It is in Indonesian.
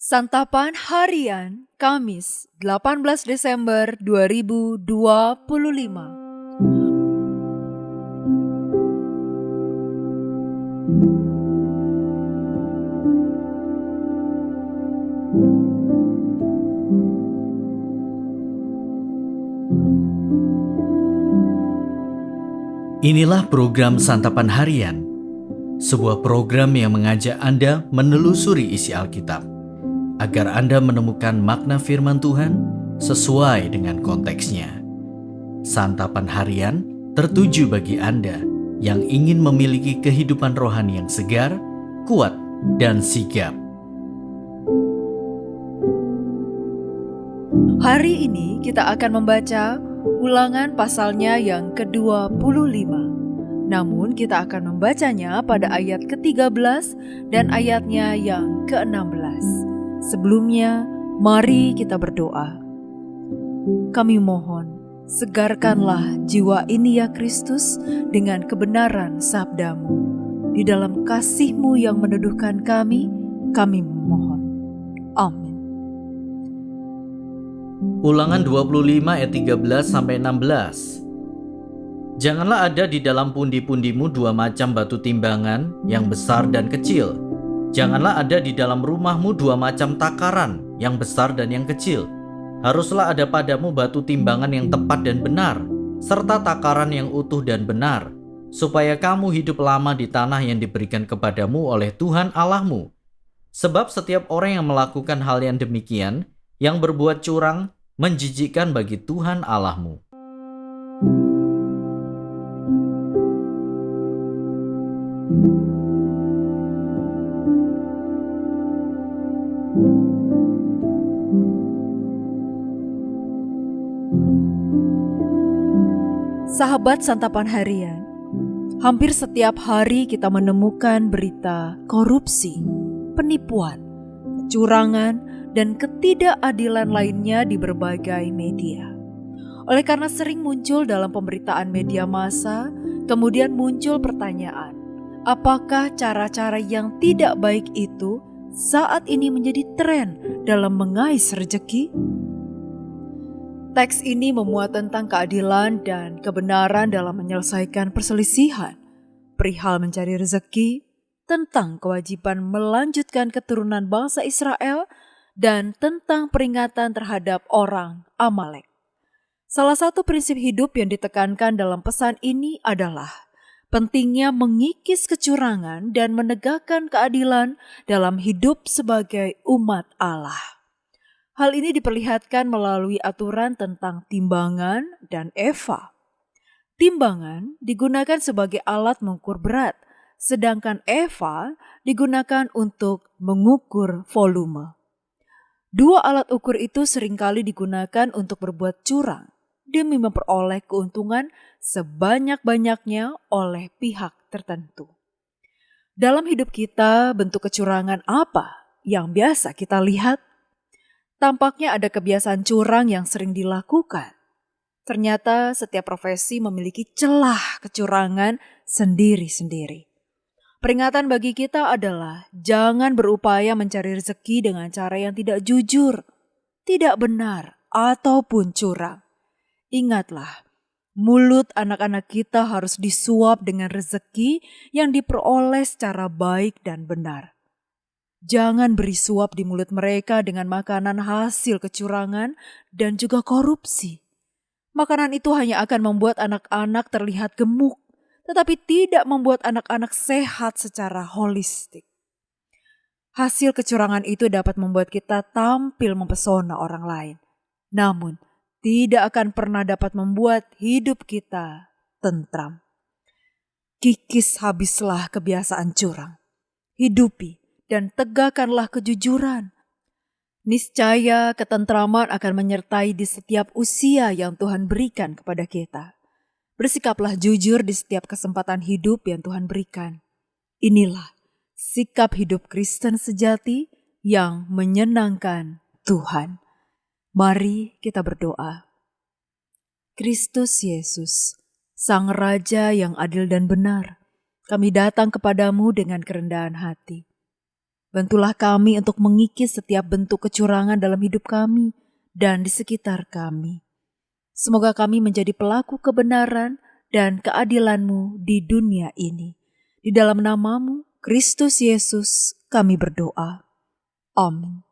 Santapan Harian Kamis 18 Desember 2025. Inilah program Santapan Harian, sebuah program yang mengajak Anda menelusuri isi Alkitab, agar Anda menemukan makna firman Tuhan sesuai dengan konteksnya. Santapan Harian tertuju bagi Anda yang ingin memiliki kehidupan rohani yang segar, kuat, dan sigap. Hari ini kita akan membaca Ulangan pasalnya yang ke-25. Namun kita akan membacanya pada ayat ke-13 dan ayatnya yang ke-16. Sebelumnya, mari kita berdoa. Kami mohon, segarkanlah jiwa ini ya Kristus dengan kebenaran sabda-Mu. Di dalam kasih-Mu yang meneduhkan kami memohon. Amin. Ulangan 25 ayat 13-16. Janganlah ada di dalam pundi-pundimu dua macam batu timbangan yang besar dan kecil. Janganlah ada di dalam rumahmu dua macam takaran yang besar dan yang kecil. Haruslah ada padamu batu timbangan yang tepat dan benar, serta takaran yang utuh dan benar, supaya kamu hidup lama di tanah yang diberikan kepadamu oleh Tuhan Allahmu. Sebab setiap orang yang melakukan hal yang demikian, yang berbuat curang, menjijikkan bagi Tuhan Allahmu. Sahabat Santapan Harian, hampir setiap hari kita menemukan berita korupsi, penipuan, kecurangan, dan ketidakadilan lainnya di berbagai media. Oleh karena sering muncul dalam pemberitaan media massa, kemudian muncul pertanyaan, apakah cara-cara yang tidak baik itu saat ini menjadi tren dalam mengais rezeki? Teks ini memuat tentang keadilan dan kebenaran dalam menyelesaikan perselisihan, perihal mencari rezeki, tentang kewajiban melanjutkan keturunan bangsa Israel, dan tentang peringatan terhadap orang Amalek. Salah satu prinsip hidup yang ditekankan dalam pesan ini adalah pentingnya mengikis kecurangan dan menegakkan keadilan dalam hidup sebagai umat Allah. Hal ini diperlihatkan melalui aturan tentang timbangan dan eva. Timbangan digunakan sebagai alat mengukur berat, sedangkan eva digunakan untuk mengukur volume. Dua alat ukur itu seringkali digunakan untuk berbuat curang demi memperoleh keuntungan sebanyak-banyaknya oleh pihak tertentu. Dalam hidup kita, bentuk kecurangan apa yang biasa kita lihat? Tampaknya ada kebiasaan curang yang sering dilakukan. Ternyata setiap profesi memiliki celah kecurangan sendiri-sendiri. Peringatan bagi kita adalah jangan berupaya mencari rezeki dengan cara yang tidak jujur, tidak benar, ataupun curang. Ingatlah, mulut anak-anak kita harus disuap dengan rezeki yang diperoleh secara baik dan benar. Jangan beri suap di mulut mereka dengan makanan hasil kecurangan dan juga korupsi. Makanan itu hanya akan membuat anak-anak terlihat gemuk, tetapi tidak membuat anak-anak sehat secara holistik. Hasil kecurangan itu dapat membuat kita tampil mempesona orang lain, namun tidak akan pernah dapat membuat hidup kita tentram. Kikis habislah kebiasaan curang, hidupi dan tegakkanlah kejujuran. Niscaya ketentraman akan menyertai di setiap usia yang Tuhan berikan kepada kita. Bersikaplah jujur di setiap kesempatan hidup yang Tuhan berikan. Inilah sikap hidup Kristen sejati yang menyenangkan Tuhan. Mari kita berdoa. Kristus Yesus, Sang Raja yang adil dan benar, kami datang kepadamu dengan kerendahan hati. Bantulah kami untuk mengikis setiap bentuk kecurangan dalam hidup kami dan di sekitar kami. Semoga kami menjadi pelaku kebenaran dan keadilan-Mu di dunia ini. Di dalam nama-Mu, Kristus Yesus, kami berdoa. Amin.